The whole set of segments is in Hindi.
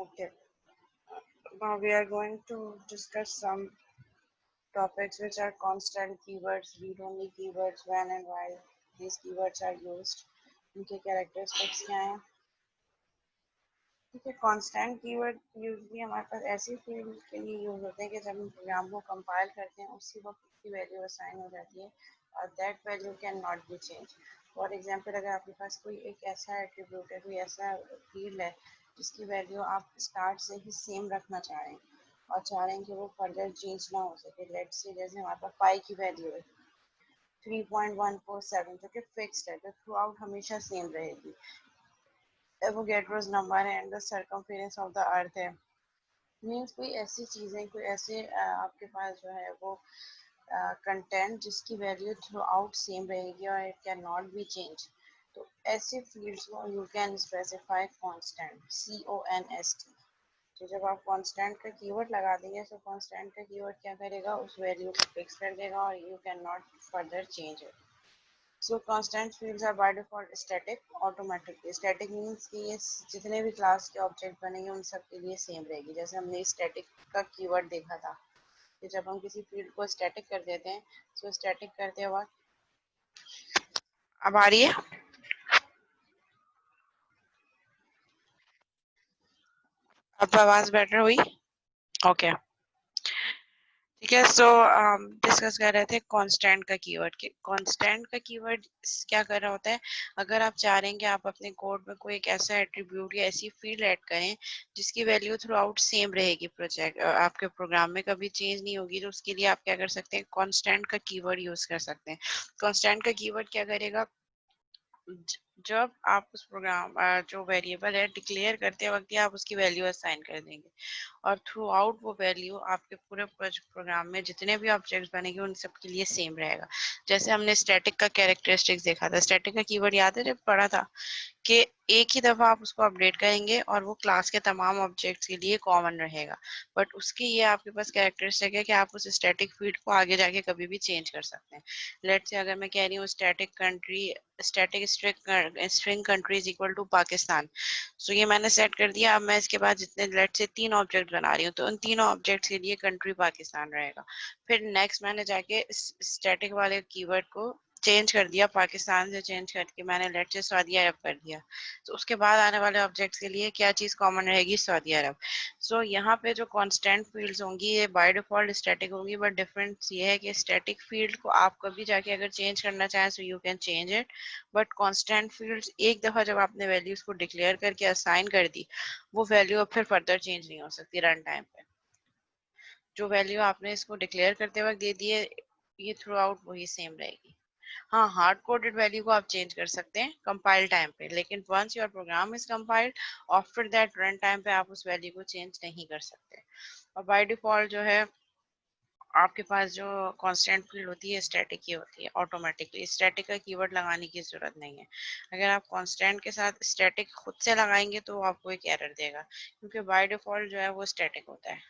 Okay, now we are going to discuss some topics which are constant keywords, read-only keywords, when and why these keywords are used, उनके characteristics क्या हैं। ठीक है, कांस्टेंट कीवर्ड यूजली हमारे पास ऐसी फील्ड के लिए यूज होते हैं कि जब हम प्रोग्राम को कंपाइल करते हैं उसी वक्त उसकी वैल्यू असाइन हो जाती है और that value can not B change. For example, अगर आपके पास कोई एक ऐसा एट्रीब्यूट है, कोई ऐसा फील्ड है जिसकी वैल्यू आप स्टार्ट से ही सेम रखना चाह रहे हैं और चाह रहे हैं कि वो फर्दर चेंज ना हो सके। लेट्स से जैसे हमारे पास पाई की वैल्यू है 3.147 जो कि फिक्स्ड है, जो थ्रू आउट हमेशा सेम रहेगी। एवोगैड्रोस नंबर है and the circumference of the earth है। मीन्स कोई ऐसी चीज़ें, कोई ऐसे आपके पास जो है वो कंटेंट जिसकी वैल्यू थ्रू आउट सेम रहेगी और it can not B change. तो ऐसे फील्ड्स को you can specify constant, CONST। तो जब आप कांस्टेंट का कीवर्ड लगा देंगे तो कांस्टेंट का कीवर्ड क्या करेगा, उस वैल्यू को फिक्स कर देगा और you can not further change it. So constant fields are by default static automatically. Static means कि ये जितने भी क्लास के ऑब्जेक्ट बनेंगे उन सब के लिए सेम रहेगी। जैसे हमने स्टैटिक का कीवर्ड देखा था कि जब हम किसी फील्ड को स्टैटिक कर देते हैं तो स्टैटिक करते वक्त, अब आ रही है, अब आवाज बेटर हुई? ओके, ठीक है। सो डिस्कस कर रहे थे कांस्टेंट का कीवर्ड के। कांस्टेंट का कीवर्ड क्या कर रहा होता है, अगर आप चाह रहे हैं कि आप अपने कोड में कोई एक ऐसा एट्रीब्यूट या ऐसी फील्ड ऐड करें जिसकी वैल्यू थ्रू आउट सेम रहेगी, प्रोजेक्ट आपके प्रोग्राम में कभी चेंज नहीं होगी, तो उसके लिए आप क्या कर सकते हैं, कांस्टेंट का कीवर्ड यूज कर सकते हैं। कांस्टेंट का कीवर्ड क्या करेगा, जब आप उस प्रोग्राम जो वेरिएबल है डिक्लेयर करते वक्त ही आप उसकी वैल्यू असाइन कर देंगे और थ्रू आउट वो वैल्यू आपके पूरे प्रोग्राम में जितने भी ऑब्जेक्ट्स बनेंगे उन सब के लिए सेम रहेगा। जैसे हमने स्टैटिक का कैरेक्टरिस्टिक्स देखा था, स्टैटिक का कीवर्ड याद है जब पढ़ा था कि एक ही दफा आप उसको अपडेट करेंगे और वो क्लास के तमाम ऑब्जेक्ट्स के लिए कॉमन रहेगा। बट उसकी ये आपके पास कैरेक्टरिस्टिक है कि आप उस स्टैटिक फील्ड को आगे जाके कभी भी चेंज कर सकते हैं। लेट्स से अगर मैं कह रही हूँ static string country is equal to Pakistan, so ये मैंने सेट कर दिया। अब मैं इसके बाद जितने लेट से 3 ऑब्जेक्ट बना रही हूँ तो उन तीनों ऑब्जेक्ट्स के लिए कंट्री पाकिस्तान रहेगा। फिर नेक्स्ट मैंने जाके स्टैटिक वाले कीवर्ड को चेंज कर दिया, पाकिस्तान से चेंज करके मैंने लेट से सऊदी अरब कर दिया। तो उसके बाद आने वाले ऑब्जेक्ट्स के लिए क्या चीज कॉमन रहेगी, सऊदी अरब। सो यहाँ पे जो कांस्टेंट फील्ड्स होंगी ये बाय डिफॉल्ट स्टैटिक होंगी, बट डिफरेंस ये है कि स्टैटिक फील्ड को आप कभी जाके अगर चेंज करना चाहें so you can change it, but constant fields एक दफा जब आपने वैल्यूज को डिक्लेयर करके असाइन कर दी, वो वैल्यू अब फिर फर्दर चेंज नहीं हो सकती रन टाइम पे। जो वैल्यू आपने इसको डिक्लेयर करते वक्त दे दी है ये थ्रू आउट वही सेम रहेगी। हाँ, हार्ड कोडेड वैल्यू को आप चेंज कर सकते हैं कंपाइल टाइम पे, लेकिन once your program is compiled after that run time पे आप उस वैल्यू को चेंज नहीं कर सकते। और बाय डिफॉल्ट जो है आपके पास जो कांस्टेंट फील्ड होती है स्टैटिक ही होती है ऑटोमेटिकली, स्टैटिक का कीवर्ड लगाने की जरूरत नहीं है। अगर आप कांस्टेंट के साथ स्टैटिक खुद से लगाएंगे तो आपको एक एरर देगा क्योंकि बाय डिफॉल्ट जो है वो स्टैटिक होता है।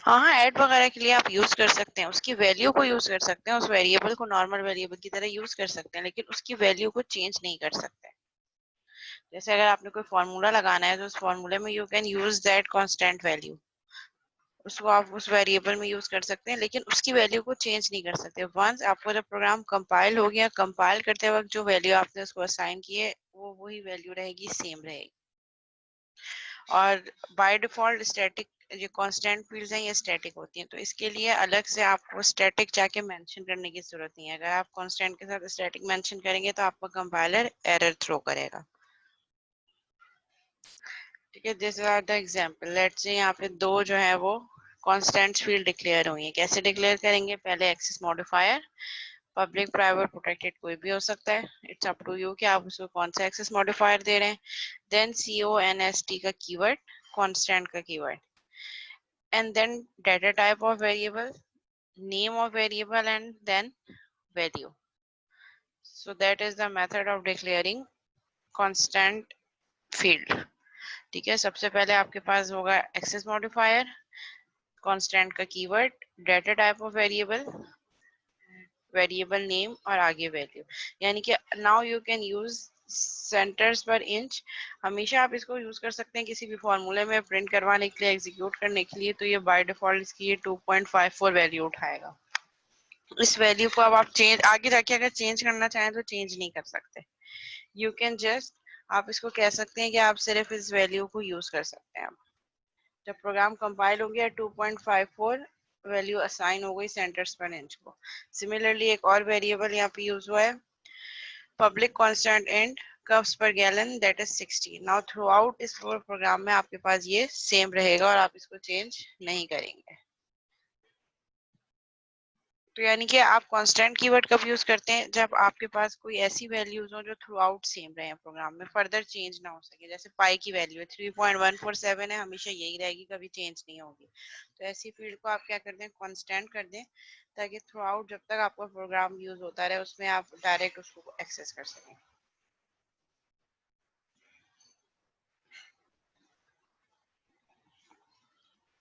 हाँ हाँ, ऐड वगैरह के लिए आप यूज कर सकते हैं, उसकी वैल्यू को यूज कर सकते हैं, उस वेरिएबल को नॉर्मल वेरिएबल की तरह यूज कर सकते हैं, लेकिन उसकी वैल्यू को चेंज नहीं कर सकते। जैसे अगर आपने कोई फॉर्मूला लगाना है तो उस फॉर्मूले में you can use that constant value, उसको आप उस वेरिएबल में यूज कर सकते हैं, लेकिन उसकी वैल्यू को चेंज नहीं कर सकते। वंस आपको जब प्रोग्राम कंपाइल हो गया, कंपाइल करते वक्त जो वैल्यू आपने उसको असाइन की है वो वही वैल्यू रहेगी, सेम रहेगी। और बाय डिफॉल्ट स्टैटिक जो कांस्टेंट फील्ड्स हैं ये स्टैटिक होती हैं, तो इसके लिए अलग से आपको स्टैटिक जाके मेंशन करने की जरूरत नहीं है। अगर आप कांस्टेंट के साथ स्टैटिक मेंशन करेंगे तो आपका कंपाइलर एरर थ्रो करेगा। ठीक है, this are the example. Let's say यहाँ पे दो जो है वो कांस्टेंट फील्ड डिक्लेयर हुई है। कैसे डिक्लेयर करेंगे, पहले access modifier, public private protected कोई भी हो सकता है, इट्स अप टू यू कि आप उसको कौन सा एक्सेस मॉडिफायर दे रहे हैं। देन CONST का कीवर्ड, कांस्टेंट का keyword, and then data type of variable, name of variable, and then value. So that is the method of declaring constant field. ठीक है, सबसे पहले आपके पास होगा एक्सेस मॉडिफायर, कांस्टेंट का keyword, data type of variable, variable name और आगे वैल्यू, यानी कि now you can use centres पर इंच। हमेशा आप इसको यूज कर सकते हैं किसी भी फॉर्मूले में प्रिंट करवाने के लिए, एग्जीक्यूट करने के लिए। तो ये बाय डिफॉल्ट इसकी ये 2.54 वैल्यू उठाएगा। इस वैल्यू को अब आप चेंज आगे जाके अगर चेंज करना चाहें तो चेंज नहीं कर सकते। यू कैन जस्ट, आप इसको कह सकते हैं कि आप सिर्फ इस वैल्यू को यूज कर सकते हैं। जब प्रोग्राम कंपाइल हो गया 2.54 वैल्यू असाइन हो गई सेंटर्स पर इंच को। सिमिलरली एक और वेरिएबल यहाँ पे यूज हुआ है, पब्लिक कांस्टेंट इंट कप्स पर gallon that is 60। Now through out इस प्रोग्राम में आपके पास ये सेम रहेगा और आप इसको चेंज नहीं करेंगे। तो यानी कि आप कांस्टेंट कीवर्ड कब यूज करते हैं, जब आपके पास कोई ऐसी वैल्यूज हो जो थ्रू आउट सेम रहे प्रोग्राम में, फर्दर चेंज ना हो सके। जैसे पाई की वैल्यू है 3.147 है, हमेशा यही रहेगी, कभी चेंज नहीं होगी। तो ऐसी फील्ड को आप क्या कर दें, कांस्टेंट कर दें, ताकि थ्रू आउट जब तक आपका प्रोग्राम यूज होता रहे उसमें आप डायरेक्ट उसको एक्सेस कर सकें।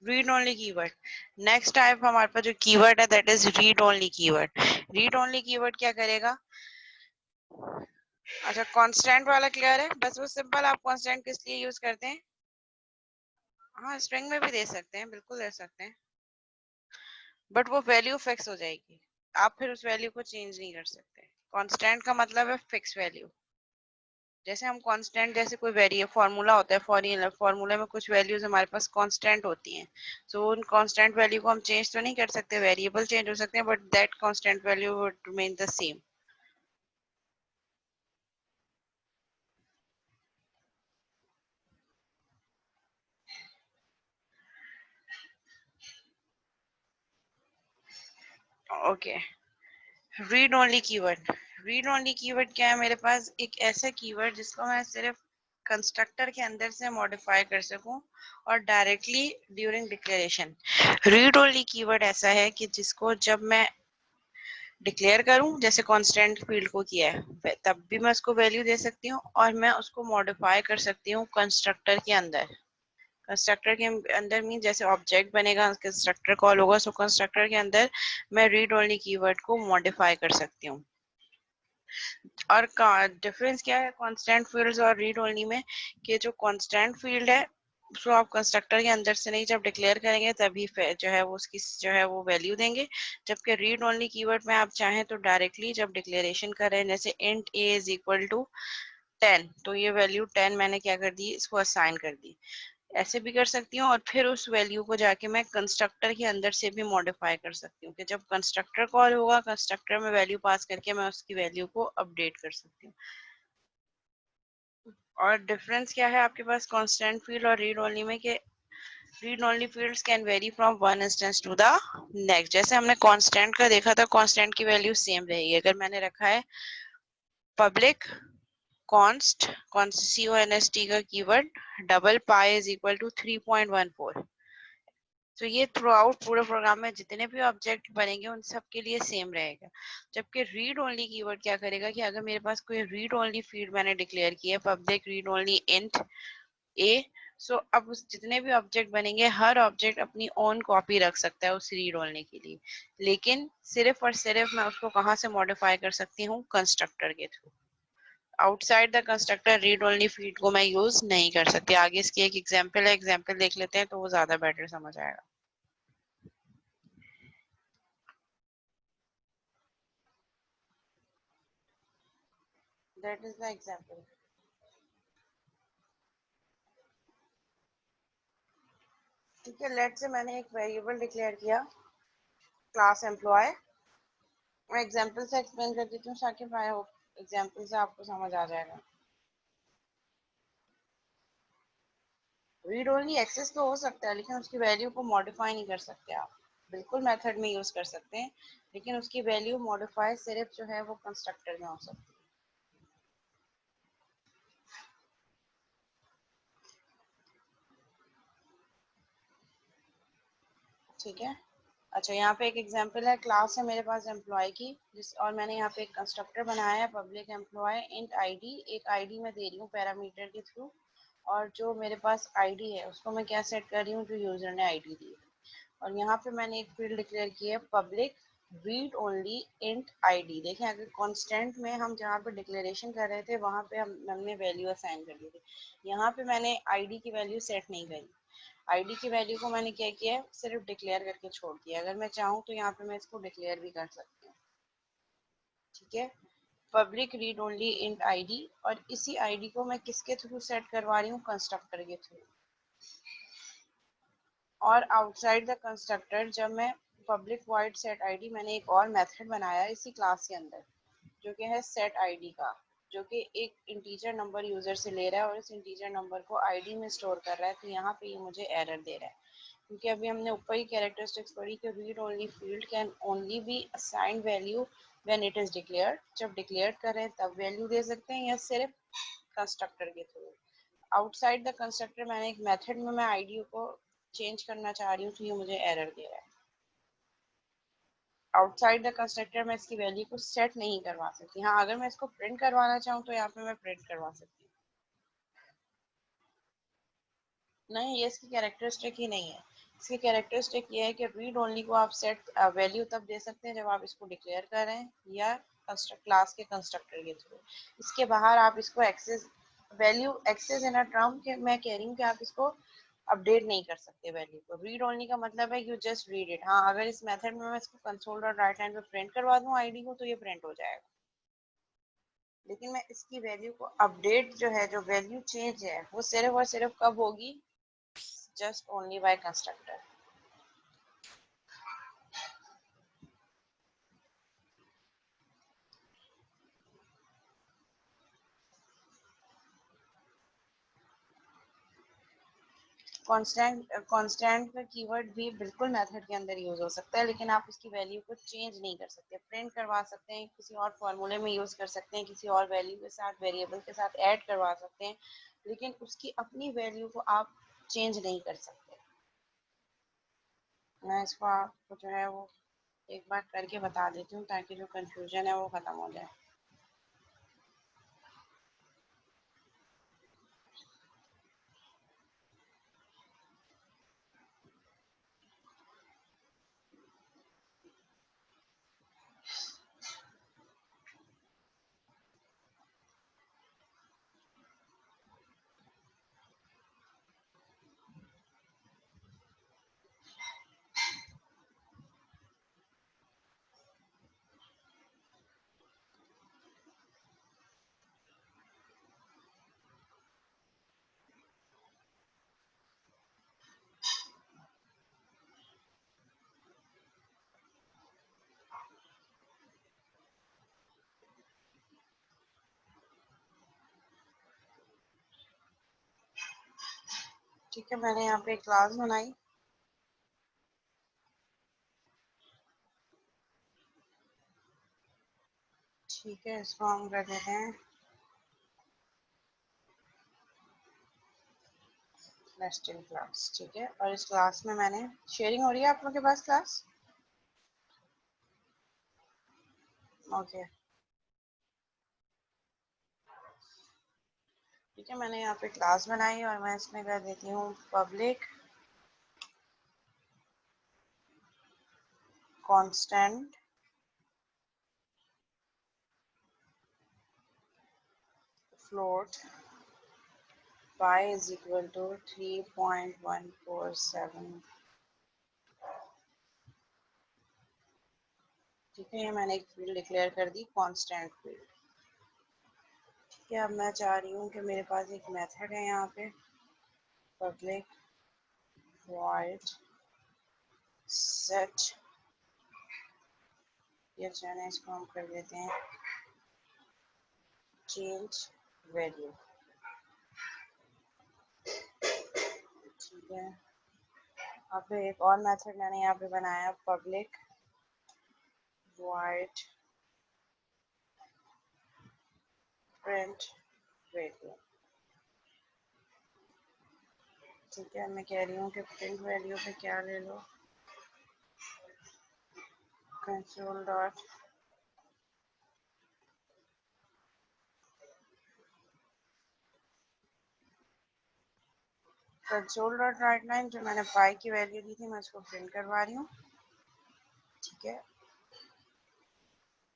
Read only keyword, next type हमारे पास जो कीवर्ड है that is read only keyword. Read only keyword क्या करेगा, अच्छा कांस्टेंट वाला क्लियर है, बस वो सिंपल। आप कांस्टेंट किस लिए यूज करते हैं, हाँ स्ट्रिंग में भी दे सकते हैं, बिल्कुल दे सकते हैं, बट वो वैल्यू फिक्स हो जाएगी, आप फिर उस वैल्यू को चेंज नहीं कर सकते। कांस्टेंट का मतलब है फिक्स वैल्यू। जैसे हम कांस्टेंट, जैसे कोई वेरिएबल फार्मूला होता है, फार्मूले में कुछ वैल्यूज हमारे पास कांस्टेंट होती हैं, सो उन कांस्टेंट वैल्यू को हम चेंज तो नहीं कर सकते, वेरिएबल चेंज हो सकते हैं but that constant value would remain the same. Okay, read only keyword. Read only keyword क्या है, मेरे पास एक ऐसा कीवर्ड जिसको मैं सिर्फ कंस्ट्रक्टर के अंदर से मॉडिफाई कर सकूं और directly during declaration. Read only keyword ऐसा है कि जिसको जब मैं डिक्लेयर करूं, जैसे कांस्टेंट फील्ड को किया है, तब भी मैं उसको वैल्यू दे सकती हूँ और मैं उसको मॉडिफाई कर सकती हूँ कंस्ट्रक्टर के अंदर। कंस्ट्रक्टर के अंदर मीन जैसे ऑब्जेक्ट बनेगा, कंस्ट्रक्टर कॉल होगा, सो कंस्ट्रक्टर के अंदर मैं रीड ओनली कीवर्ड को मॉडिफाई कर सकती हूँ। और डिफरेंस क्या है कांस्टेंट फील्ड्स और रीड ओनली में, कि जो कांस्टेंट फील्ड है उसको आप कंस्ट्रक्टर के अंदर से नहीं, जब डिक्लेयर करेंगे तभी जो है वो उसकी जो है वो वैल्यू देंगे। जबकि रीड ओनली कीवर्ड में आप चाहें तो डायरेक्टली जब डिक्लेरेशन करें, जैसे int a is equal to 10, तो ये वैल्यू 10 मैंने क्या कर दी, इसको असाइन कर दी। ऐसे भी कर सकती हूँ और फिर उस वैल्यू को जाके मैं कंस्ट्रक्टर के अंदर से भी मॉडिफाई कर सकती हूँ, कि जब कंस्ट्रक्टर कॉल होगा कंस्ट्रक्टर में वैल्यू पास करके मैं उसकी वैल्यू को अपडेट कर सकती हूँ। और डिफरेंस क्या है आपके पास कांस्टेंट फील्ड और रीड ओनली में, कि read only fields can vary from one instance to the next. जैसे हमने कांस्टेंट का देखा था, कांस्टेंट की वैल्यू सेम रहेगी। अगर मैंने रखा है पब्लिक कॉन्स्ट const का keyword double pi is equal to 3.14, तो ये थ्रू आउट पूरे प्रोग्राम में जितने भी ऑब्जेक्ट बनेंगे उन सब के लिए सेम रहेगा। जबकि रीड ओनली कीवर्ड क्या करेगा, कि अगर मेरे पास कोई रीड ओनली फील्ड मैंने डिक्लेयर किया है, पब्लिक रीड ओनली इंट ए, सो अब उस जितने भी ऑब्जेक्ट बनेंगे हर ऑब्जेक्ट अपनी ओन कॉपी रख सकता है उस रीड ओनली के लिए, लेकिन सिर्फ और सिर्फ मैं उसको कहाँ से मॉडिफाई कर सकती हूँ, कंस्ट्रक्टर के through. Outside the constructor read only field को मैं यूज नहीं कर सकती। आगे इसकी एक एग्जांपल है, एग्जांपल देख लेते हैं तो वो ज्यादा बेटर समझ आएगा। That is the example. ठीक है, लेट से मैंने एक वेरिएबल डिक्लेयर किया क्लास एम्प्लॉय। मैं एग्जांपल से एक्सप्लेन कर देती हूँ ताकि आई होप एग्जांपल से आपको समझ आ जाएगा। रीड ओनली एक्सेस तो हो सकता है लेकिन उसकी वैल्यू को मॉडिफाई नहीं कर सकते आप। बिल्कुल मेथड में यूज कर सकते हैं लेकिन उसकी वैल्यू मॉडिफाई सिर्फ जो है वो कंस्ट्रक्टर में हो सकती है। ठीक है, अच्छा यहाँ पे एक एग्जांपल है, क्लास है मेरे पास एम्प्लॉय की, जिस और मैंने यहाँ पे एक कंस्ट्रक्टर बनाया है पब्लिक एम्प्लॉय इंट आईडी। एक आईडी मैं दे रही हूँ पैरामीटर के थ्रू, और जो मेरे पास आईडी है उसको मैं क्या सेट कर रही हूँ, जो यूजर ने आईडी दी है। और यहाँ पे मैंने एक फील्ड डिक्लेयर की है public read only int ID. देखें अगर कांस्टेंट में हम जहाँ पे डिक्लेरेशन कर रहे थे वहां पे हमने वैल्यू असाइन कर दी थी, यहाँ पे मैंने आईडी की वैल्यू सेट नहीं करी। आईडी की वैल्यू को मैंने क्या किया, सिर्फ डिक्लेयर करके छोड़ दिया। अगर मैं चाहूँ तो यहाँ पे मैं इसको डिक्लेयर भी कर सकती हूँ। ठीक है, public read only int ID, और इसी आईडी को मैं किसके थ्रू सेट करवा रही हूँ, कंस्ट्रक्टर के थ्रू। और आउटसाइड द कंस्ट्रक्टर जब मैं पब्लिक वॉइड सेट आईडी, मैंने एक और मेथड बनाया इसी क्लास के अंदर जो कि है सेट आईडी का, जो कि एक इंटीजर नंबर यूजर से ले रहा है और इस इंटीजर नंबर को आईडी में स्टोर कर रहा है। तो यहाँ पे ये मुझे एरर दे रहा है क्योंकि अभी हमने ऊपर ही कैरेक्टरिस्टिक्स पढ़ी कि read only field can only be assign value when it is declared. जब डिक्लेयर करें तब वैल्यू दे सकते हैं या सिर्फ कंस्ट्रक्टर के थ्रू। आउटसाइड द कंस्ट्रक्टर मैंने एक मेथड में मैं आईडी को चेंज करना चाह रही हूँ तो ये मुझे एरर दे रहा है। आउटसाइड द कंस्ट्रक्टर मैं इसकी वैल्यू को सेट नहीं करवा सकती। हाँ, अगर मैं इसको प्रिंट करवाना चाहूँ तो यहाँ पे मैं प्रिंट करवा सकती हूँ। नहीं, ये इसकी कैरेक्टरिस्टिक ही नहीं है। इसकी कैरेक्टरिस्टिक ये है कि रीड ओनली को आप सेट वैल्यू तब दे सकते हैं जब आप इसको डिक्लेयर करें या क्लास के कंस्ट्रक्टर के थ्रू। इसके बाहर आप इसको access value access in a term के मैं कह रही हूँ कि आप इसको अपडेट नहीं कर सकते वैल्यू को। रीड ओनली का मतलब है यू जस्ट रीड इट। हाँ, अगर इस मेथड में मैं इसको कंसोल डॉट राइट लाइन पे प्रिंट करवा दूँ आईडी को तो ये प्रिंट हो जाएगा, लेकिन मैं इसकी वैल्यू को अपडेट जो है, जो वैल्यू चेंज है, वो सिर्फ और सिर्फ कब होगी, just only by constructor. Constant का कीवर्ड भी बिल्कुल मेथड के अंदर यूज हो सकता है, लेकिन आप उसकी वैल्यू को चेंज नहीं कर सकते। प्रिंट करवा सकते हैं, किसी और फॉर्मूले में यूज कर सकते हैं, किसी और वैल्यू के साथ, वेरिएबल के साथ ऐड करवा सकते हैं, लेकिन उसकी अपनी वैल्यू को आप चेंज नहीं कर सकते। मैं इसको आपको जो है वो एक बार करके बता देती हूँ ताकि जो कंफ्यूजन है वो खत्म हो जाए। ठीक है, मैंने यहाँ पे क्लास बनाई। ठीक है, इसको हम कर देते हैं नेस्टेड क्लास। ठीक है, और इस क्लास में मैंने शेयरिंग हो रही है आप लोगों के पास क्लास? ओके, ठीक है, मैंने यहाँ पे क्लास बनाई और मैं इसमें कर देती हूँ public constant float y is equal to 3.147। ठीक है, ये मैंने एक फील्ड डिक्लेयर कर दी, कांस्टेंट फील्ड। ठीक है, अब मैं चाह रही हूँ कि मेरे पास एक मेथड है यहाँ पे, पब्लिक वॉइड सेट, ये चाहे इसको हम कर देते हैं चेंज वैल्यू। ठीक है, अब फिर एक और मेथड मैंने यहाँ पे बनाया, पब्लिक वॉइड प्रिंट वैल्यू। ठीक है, मैं कह रही हूँ कि प्रिंट वैल्यू पे क्या ले लो, console dot console dot write line, जो मैंने पाई की वैल्यू दी थी मैं उसको प्रिंट करवा रही हूँ। ठीक है,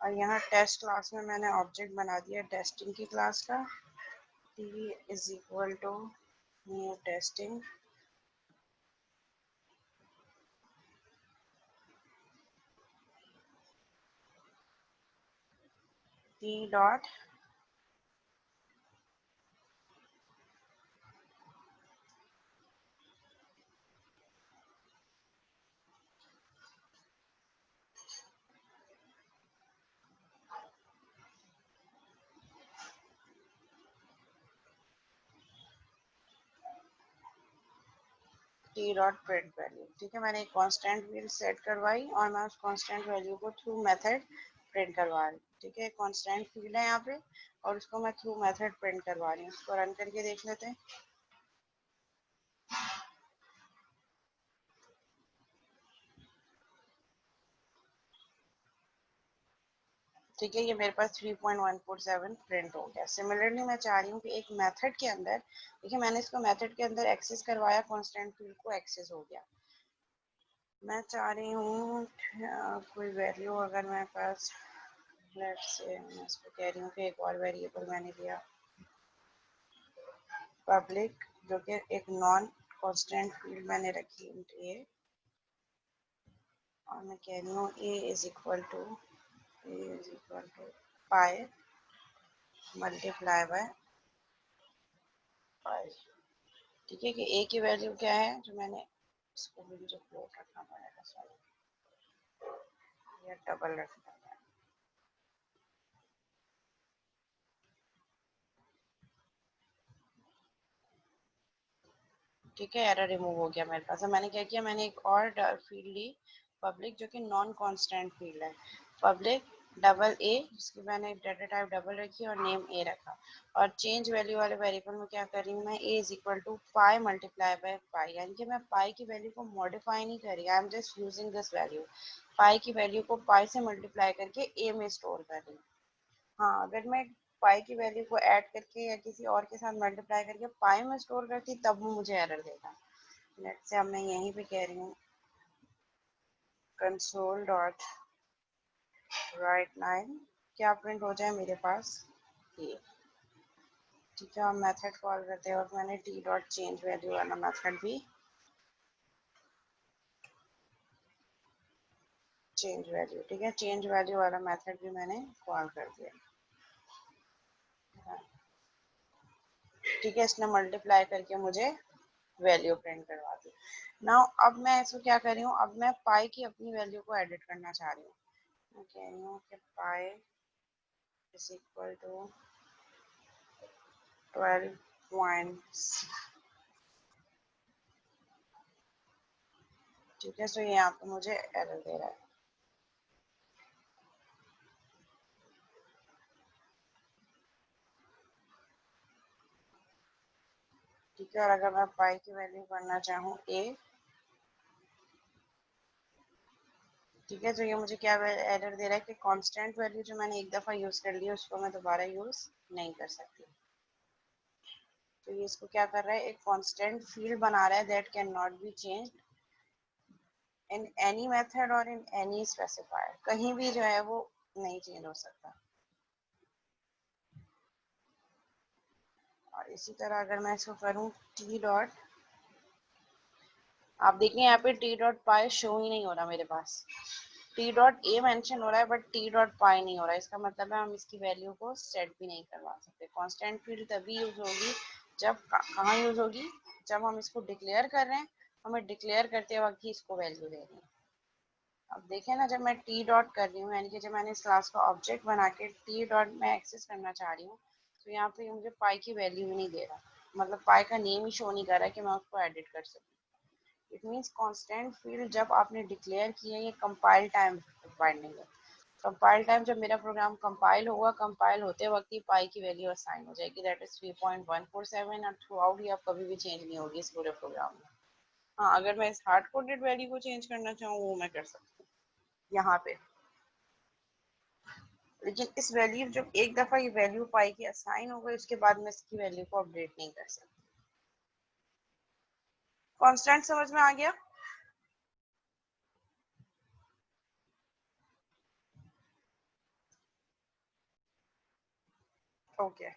और यहाँ टेस्ट क्लास में मैंने ऑब्जेक्ट बना दिया टेस्टिंग की क्लास का, t is equal to new testing, t dot T dot print value. ठीक है, मैंने एक कांस्टेंट वैल्यू सेट करवाई और मैं उस कांस्टेंट वैल्यू को थ्रू मेथड प्रिंट करवा रही हूँ। ठीक है, कांस्टेंट फील्ड है यहाँ पे और उसको मैं थ्रू मेथड प्रिंट करवा रही हूँ। उसको रन करके देख लेते हैं। ठीक है, ये मेरे पास 3.147 प्रिंट हो गया। सिमिलरली मैं चाह रही हूँ कि एक मेथड के अंदर, देखिए मैंने इसको मेथड के अंदर एक्सेस करवाया, कांस्टेंट फील्ड को एक्सेस हो गया। मैं चाह रही हूँ कोई वैल्यू अगर मेरे पास, लेट्स से मैं इसको कह रही हूँ कि एक और वेरिएबल मैंने लिया पब्लिक, जो कि एक नॉन कांस्टेंट फील्ड मैंने रखी ए, और मैं कह रही हूँ a is equal to pi multiply by pi. ठीक है, कि ए की वैल्यू क्या है, जो मैंने इसको भी मुझे फ्लोट रखना पड़ेगा, सॉरी या डबल रखना है। ठीक है, एरर रिमूव हो गया मेरे पास। अब मैंने क्या किया, मैंने एक और फील्ड ली पब्लिक, जो कि नॉन कांस्टेंट फील्ड है, पब्लिक डबल ए, जिसकी मैंने डाटा टाइप डबल रखी और नेम ए रखा। और चेंज वैल्यू वाले वेरिएबल में क्या कर रही हूँ मैं, a is equal to pi multiply by pi, यानी कि मैं पाई की वैल्यू को मॉडिफाई नहीं कर रही, I am just using this value. Pi की वैल्यू को पाई से मल्टीप्लाई करके ए में स्टोर कर रही हूँ। हाँ, अगर मैं पाई की वैल्यू को ऐड करके या किसी और के साथ मल्टीप्लाई करके पाई में स्टोर करती, तब वो मुझे एरर देगा। लेट्स से अब मैं यहीं पे कह रही हूँ कंसोल डॉट राइट लाइन, क्या प्रिंट हो जाए मेरे पास ये। ठीक है, हम मेथड कॉल करते हैं और मैंने टी डॉट चेंज वैल्यू वाला मेथड भी, चेंज वैल्यू, ठीक है, चेंज वैल्यू वाला मेथड भी मैंने कॉल कर दिया। ठीक है, इसने मल्टीप्लाई करके मुझे वैल्यू प्रिंट करवा दी। नाउ अब मैं इसको क्या कर रही हूँ, अब मैं पाई की अपनी वैल्यू को एडिट करना चाह रही हूँ। मैं कह रही हूँ कि पाई इज इक्वल टू 12 ठीक है, सो ये यहाँ पे मुझे एरर दे रहा है। ठीक है, और अगर मैं पाई की वैल्यू करना चाहूँ ए, ठीक है, तो ये मुझे क्या एरर दे रहा है कि कांस्टेंट वैल्यू जो मैंने एक दफ़ा यूज़ कर ली उसको मैं दोबारा यूज़ नहीं कर सकती। तो ये इसको क्या कर रहा है, एक कांस्टेंट फील्ड बना रहा है that can not be changed in any method और इन एनी स्पेसिफायर, कहीं भी जो है वो नहीं चेंज हो सकता। और इसी तरह अगर मैं इसको करूँ टी डॉट, आप देखिए यहाँ पे टी डॉट पाई शो ही नहीं हो रहा मेरे पास, टी डॉट ए मेंशन हो रहा है बट टी डॉट पाई नहीं हो रहा है। इसका मतलब है हम इसकी वैल्यू को सेट भी नहीं करवा सकते। कांस्टेंट फील्ड तभी यूज होगी जब, कहाँ यूज होगी, जब हम इसको डिक्लेयर कर रहे हैं, हमें डिक्लेयर करते वक्त ही इसको वैल्यू दे रहे हैं। अब देखें ना, जब मैं टी डॉट कर रही हूँ, यानी कि जब मैंने इस क्लास का ऑब्जेक्ट बना के टी डॉट में एक्सेस करना चाह रही हूँ, तो यहाँ पे मुझे पाई की वैल्यू ही नहीं दे रहा, मतलब पाई का नेम ही शो नहीं कर रहा है कि मैं उसको एडिट कर सकूँ। इट मीन्स कांस्टेंट फील्ड जब आपने डिक्लेयर किया, ये कंपाइल टाइम बाइंडिंग है। कंपाइल टाइम जब मेरा प्रोग्राम कंपाइल होगा, कंपाइल होते वक्त ही पाई की वैल्यू असाइन हो जाएगी, दैट इज 3.147, और थ्रू आउट ही आप कभी भी चेंज नहीं होगी इस पूरे प्रोग्राम में। हाँ, अगर मैं इस हार्ड कोडेड वैल्यू को चेंज करना चाहूँ वो मैं कर सकती हूँ यहाँ पे, लेकिन इस वैल्यू जब एक दफा ये वैल्यू पाई की असाइन हो गई, उसके बाद मैं इसकी वैल्यू को अपडेट नहीं कर सकती। कांस्टेंट समझ में आ गया? ओके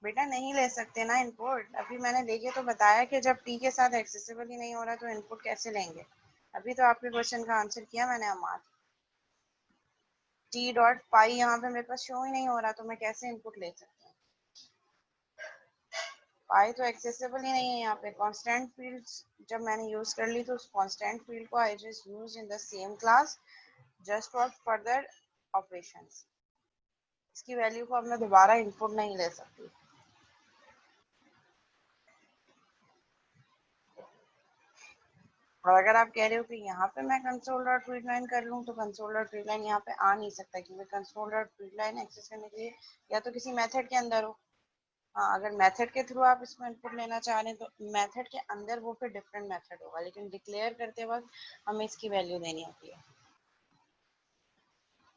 बेटा नहीं ले सकते ना इनपुट, अभी मैंने देखिए तो बताया कि जब टी के साथ एक्सेसिबल ही नहीं हो रहा तो इनपुट कैसे लेंगे। अभी तो आपके क्वेश्चन का आंसर किया मैंने अमार। टी डॉट पाई यहाँ पे मेरे पास शो ही नहीं हो रहा तो मैं कैसे इनपुट ले सकती हूँ। पाई तो एक्सेसिबल ही नहीं है यहाँ पे। कांस्टेंट फील्ड्स जब मैंने यूज कर ली तो उस कांस्टेंट फील्ड को I just use in the same class just for further operations. इसकी वैल्यू को अब मैं दोबारा इनपुट नहीं ले सकती। और अगर आप कह रहे हो कि यहाँ पे मैं कंसोल डॉट रीड लाइन कर लूँ तो कंसोल डॉट रीड लाइन यहाँ पे आ नहीं सकता क्योंकि console dot read line access करने के लिए या तो किसी मेथड के अंदर हो। हाँ अगर मेथड के थ्रू आप इसको इनपुट लेना चाह रहे हैं तो मेथड के अंदर वो फिर डिफरेंट मेथड होगा, लेकिन डिक्लेयर करते वक्त हमें इसकी वैल्यू देनी होती है।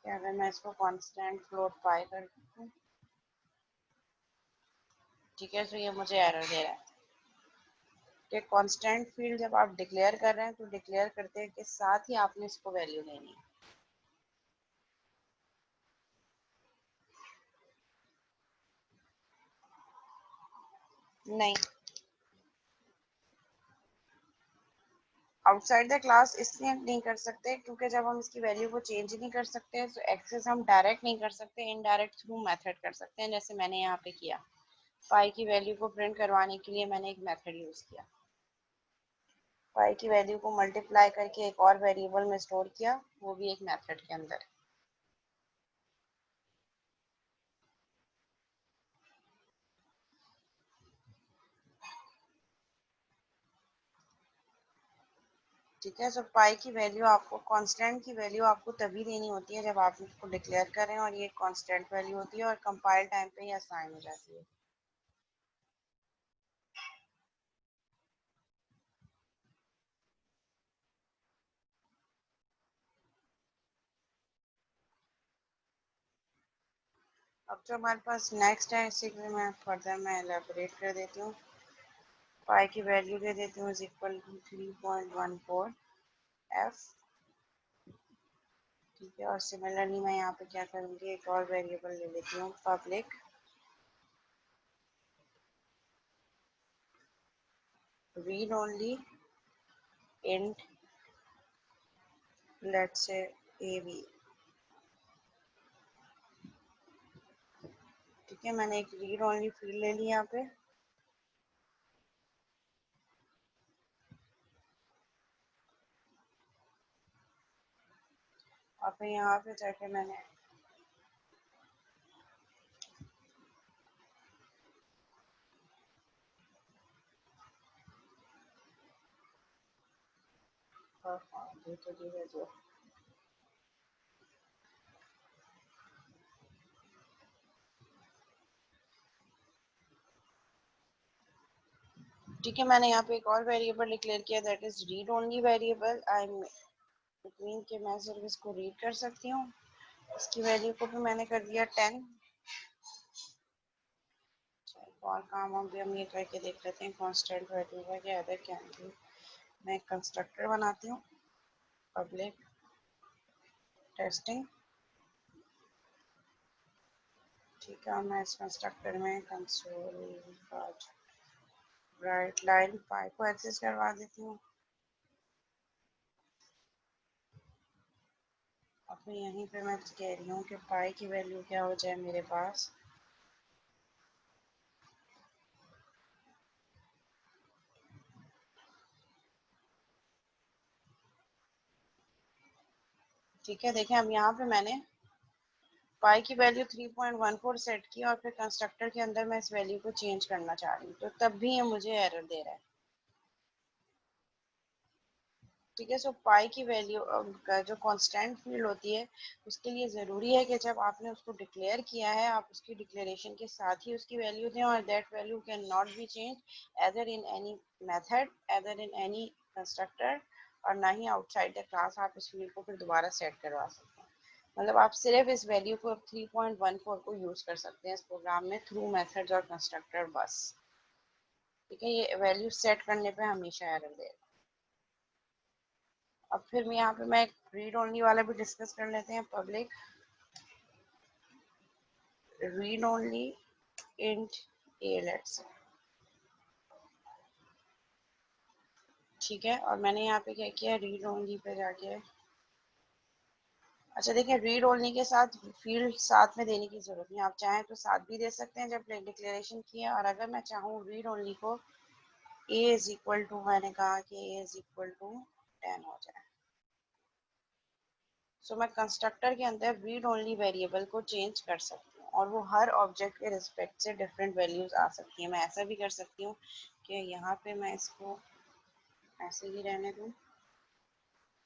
कि अगर मैं इसको कांस्टेंट फ्लोट पाई कर दूँ, ठीक है, तो ये मुझे एरर दे रहा है कि कांस्टेंट फील्ड जब आप डिक्लेयर कर रहे हैं तो डिक्लेयर करते के साथ ही आपने इसको वैल्यू देनी है। नहीं, आउटसाइड द क्लास इसलिए नहीं कर सकते क्योंकि जब हम इसकी वैल्यू को चेंज नहीं कर सकते तो एक्सेस हम डायरेक्ट नहीं कर सकते, इनडायरेक्ट थ्रू मेथड कर सकते हैं, जैसे मैंने यहाँ पे किया। पाई की वैल्यू को प्रिंट करवाने के लिए मैंने एक मेथड यूज किया। पाई की वैल्यू को मल्टीप्लाई करके एक और वेरिएबल में स्टोर किया, वो भी एक मेथड के अंदर। ठीक है, सो पाई की वैल्यू आपको कांस्टेंट की वैल्यू आपको तभी देनी होती है जब आप इसको डिक्लेयर करें और ये कांस्टेंट वैल्यू होती है और कंपाइल टाइम पे ही असाइन हो जाती है। अब जो हमारे पास नेक्स्ट है इसी में मैं फर्दर मैं एलेबोरेट कर देती हूँ। पाई की वैल्यू दे देती हूँ इज इक्वल टू 3.14 एफ। ठीक है, और सिमिलरली मैं यहाँ पे क्या करूँगी, एक और वेरिएबल ले लेती हूँ public read only int let's say ab। ठीक है, मैंने एक रीड ओनली फील्ड ले ली यहाँ पे। और फिर यहाँ पे जाके मैंने तो दी है जो ठीक है, मैंने यहाँ पे एक और वेरिएबल डिक्लेयर किया that is read only variable. I it mean कि मैं सिर्फ इसको रीड कर सकती हूँ। इसकी वैल्यू को भी मैंने कर दिया 10। और काम हम भी हम ये करके देख लेते हैं कांस्टेंट वैल्यू का क्या अदर क्या है। मैं एक कंस्ट्रक्टर बनाती हूँ पब्लिक टेस्टिंग। ठीक है, मैं इस कंस्ट्रक्टर में कंसोल राइट लाइन पाई को एक्सेस करवा देती हूँ। अब मैं यहीं पे मैं कह रही हूँ कि पाई की वैल्यू क्या हो जाए मेरे पास। ठीक है, देखें अब यहाँ पे मैंने पाई की वैल्यू 3.14 सेट की और फिर कंस्ट्रक्टर के अंदर मैं इस वैल्यू को चेंज करना चाह रही हूँ तो तब भी ये मुझे एरर दे रहा है। ठीक है, सो पाई की वैल्यू का जो कांस्टेंट फील्ड होती है उसके लिए ज़रूरी है कि जब आपने उसको डिक्लेयर किया है आप उसकी डिक्लेरेशन के साथ ही उसकी वैल्यू दें और that value can not B change either in any method either in any constructor और ना ही आउटसाइड द क्लास आप इस फील्ड को फिर दोबारा सेट करवा सकते हैं। मतलब आप सिर्फ इस वैल्यू को 3.14 को यूज़ कर सकते हैं इस प्रोग्राम में थ्रू मेथड्स और कंस्ट्रक्टर बस। ठीक है, ये वैल्यू सेट करने पे हमेशा एरर देगा। अब फिर मैं यहाँ पे मैं रीड ओनली वाला भी डिस्कस कर लेते हैं public read only int a, let's say, ठीक है। और मैंने यहाँ पे क्या किया, रीड ओनली पे जाके, अच्छा देखिए, रीड ओनली के साथ फील्ड साथ में देने की जरूरत नहीं, आप चाहें तो साथ भी दे सकते हैं जब डिक्लेरेशन किया। और अगर मैं चाहूँ रीड ओनली को a इज इक्वल टू, मैंने कहा कि a इज इक्वल टू 10 हो जाए, सो मैं कंस्ट्रक्टर के अंदर रीड ओनली वेरिएबल को चेंज कर सकती हूँ और वो हर ऑब्जेक्ट के रिस्पेक्ट से डिफरेंट वैल्यूज आ सकती है। मैं ऐसा भी कर सकती हूँ कि यहाँ पे मैं इसको ऐसे ही रहने दूँ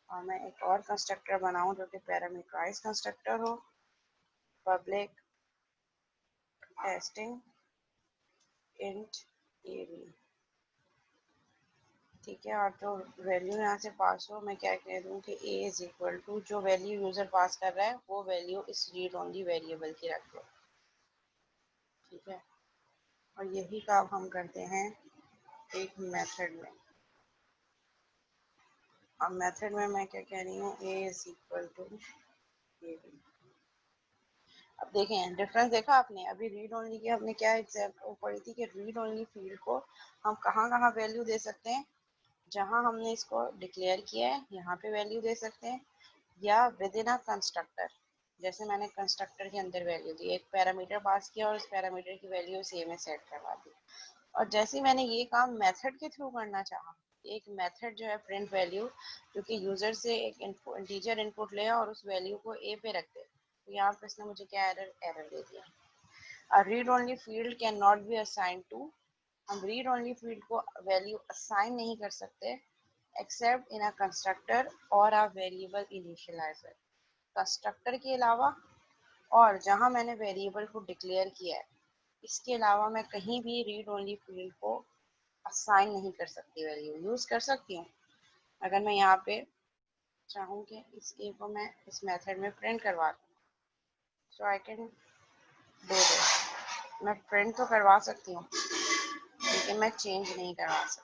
और मैं एक और कंस्ट्रक्टर बनाऊं जो कि पैरामीटराइज कंस्ट्रक्टर हो, public testing int A B, ठीक है। और जो वैल्यू यहाँ से पास हो, मैं क्या कह दूँ कि a इज इक्वल टू, जो वैल्यू यूजर पास कर रहा है वो वैल्यू इस रीड ओनली वेरिएबल की रख दो, ठीक है। और यही काम हम करते हैं एक मेथड में। अब मेथड में मैं क्या कह रही हूँ, a is equal to A B. अब देखें डिफरेंस, देखा आपने, अभी रीड ओनली की हमने क्या एग्जाम्पल पढ़ी थी कि रीड ओनली फील्ड को हम कहाँ कहाँ वैल्यू दे सकते हैं, जहाँ हमने इसको डिक्लेयर किया है यहाँ पे वैल्यू दे सकते हैं, या विद इन अ कंस्ट्रक्टर, जैसे मैंने कंस्ट्रक्टर के अंदर वैल्यू दी, एक पैरामीटर पास किया और उस पैरामीटर की वैल्यू सेम में सेट करवा दी। और जैसे मैंने ये काम मेथड के थ्रू करना चाहा, एक मेथड जो है प्रिंट वैल्यू, जो कि यूजर से एक इंटीजर इनपुट ले और उस वैल्यू को ए पे रख दे, तो यहाँ पे इसने मुझे क्या एरर दे दिया, a read only field can not be assign to, हम रीड ओनली फील्ड को वैल्यू असाइन नहीं कर सकते एक्सेप्ट इन अ कंस्ट्रक्टर और अ वेरिएबल इनिशियलाइजर, कंस्ट्रक्टर के अलावा और जहां मैंने वेरिएबल को डिक्लेयर किया है, इसके अलावा मैं कहीं भी रीड ओनली फील्ड को असाइन नहीं कर सकती, वैल्यू यूज कर सकती हूँ। अगर मैं यहाँ पे चाहूँ कि इस ए को मैं इस मेथड में प्रिंट करवा दूँ, सो आई कैन डू दिस, मैं प्रिंट तो करवा सकती हूँ लेकिन मैं चेंज नहीं करवा सकती।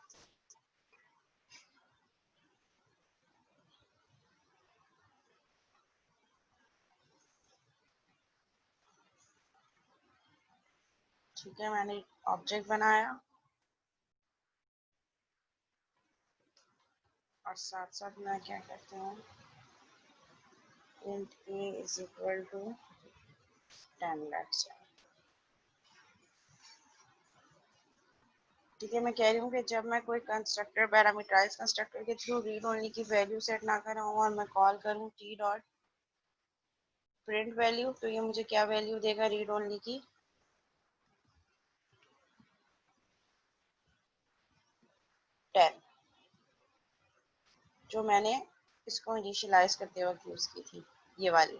ठीक है, मैंने ऑब्जेक्ट बनाया और साथ साथ मैं क्या करती हूँ, int a is equal to 10 let's say, ठीक है। मैं कह रही हूँ कि जब मैं कोई कंस्ट्रक्टर पैरामीटराइज कंस्ट्रक्टर के थ्रू रीड ओनली की वैल्यू सेट ना कर रहा हूँ और मैं कॉल करूँ टी डॉट प्रिंट वैल्यू, तो ये मुझे क्या वैल्यू देगा रीड ओनली की, 10, जो मैंने इसको इनिशियलाइज करते वक्त यूज की थी, ये वाली,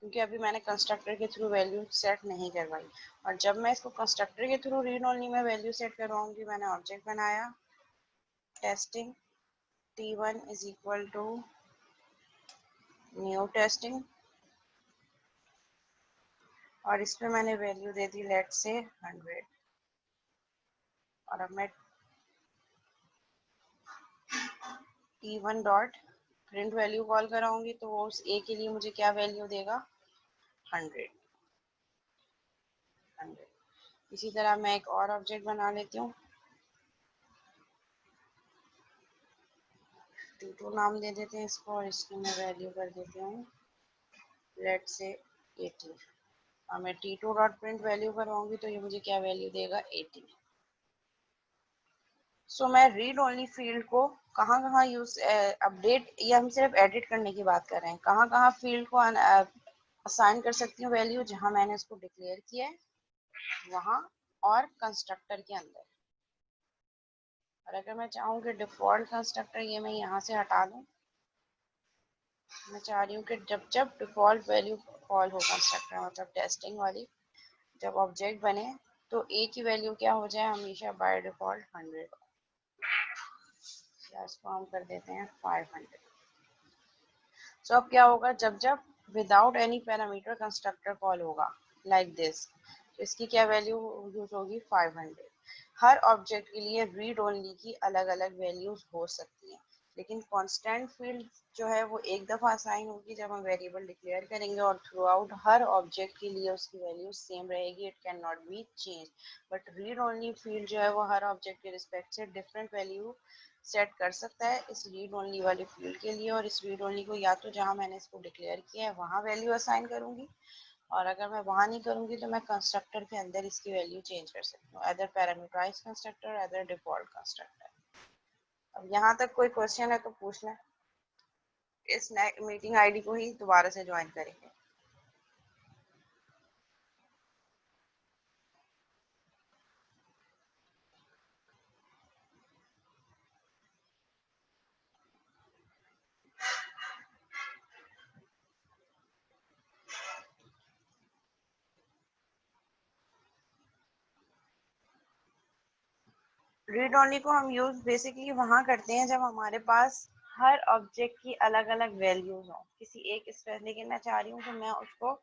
क्योंकि अभी मैंने कंस्ट्रक्टर के थ्रू वैल्यू सेट नहीं करवाई। और जब मैं इसको कंस्ट्रक्टर के थ्रू रीड ओनली में वैल्यू सेट करवाऊंगी, मैंने ऑब्जेक्ट बनाया testing t1 is equal to new testing और इसमें मैंने वैल्यू दे दी लेट से 100। और अब मैं t1 dot print value call कराऊंगी तो वो उस a के लिए मुझे क्या वैल्यू देगा, 100। इसी तरह मैं एक और ऑब्जेक्ट बना लेती हूँ, t2 नाम दे देते हैं इसको और इसकी मैं वैल्यू कर देती हूँ लेट से 80। और मैं t2 डॉट प्रिंट वैल्यू करवाऊंगी तो ये मुझे क्या वैल्यू देगा, 80। सो मैं रीड ओनली फील्ड को कहाँ कहाँ यूज, अपडेट, ये हम सिर्फ एडिट करने की बात कर रहे हैं, कहाँ कहाँ फील्ड को असाइन कर सकती हूँ वैल्यू, जहाँ मैंने उसको डिक्लेयर किया है वहाँ, और कंस्ट्रक्टर के अंदर। और अगर मैं चाहूँ कि डिफॉल्ट कंस्ट्रक्टर ये मैं यहाँ से हटा दूँ, मैं चाह रही हूँ कि जब जब डिफॉल्ट वैल्यू कॉल हो कंस्ट्रक्टर, मतलब टेस्टिंग वाली, जब ऑब्जेक्ट बने तो ए की वैल्यू क्या हो जाए, हमेशा बाय डिफॉल्ट 100, या इसको हम कर देते हैं 500। सो अब क्या होगा, जब जब without any parameter constructor call होगा लाइक दिस, तो इसकी क्या वैल्यू यूज होगी, 500। हर ऑब्जेक्ट के लिए रीड ओनली की अलग अलग वैल्यूज हो सकती हैं, लेकिन कांस्टेंट फील्ड जो है वो एक दफ़ा असाइन होगी जब हम वेरिएबल डिक्लेयर करेंगे और थ्रू आउट हर ऑब्जेक्ट के लिए उसकी वैल्यू सेम रहेगी, it can not B change. But read only field जो है वो हर ऑब्जेक्ट के रिस्पेक्ट से डिफरेंट वैल्यू सेट कर सकता है इस रीड ओनली वाले फील्ड के लिए, और इस रीड ओनली को या तो जहाँ मैंने इसको डिक्लेयर किया है वहाँ वैल्यू असाइन करूंगी, और अगर मैं वहाँ नहीं करूंगी तो मैं कंस्ट्रक्टर के अंदर इसकी वैल्यू चेंज कर सकती हूँ, other parameterized constructor, other default constructor. अब यहाँ तक कोई क्वेश्चन है तो पूछ लें। इस मीटिंग आईडी को ही दोबारा से ज्वाइन करेंगे। रीड ओनली को हम यूज बेसिकली वहाँ करते हैं जब हमारे पास हर ऑब्जेक्ट की अलग अलग वैल्यूज हो किसी एक स्पेस, लेकिन मैं चाह रही हूँ कि मैं उसको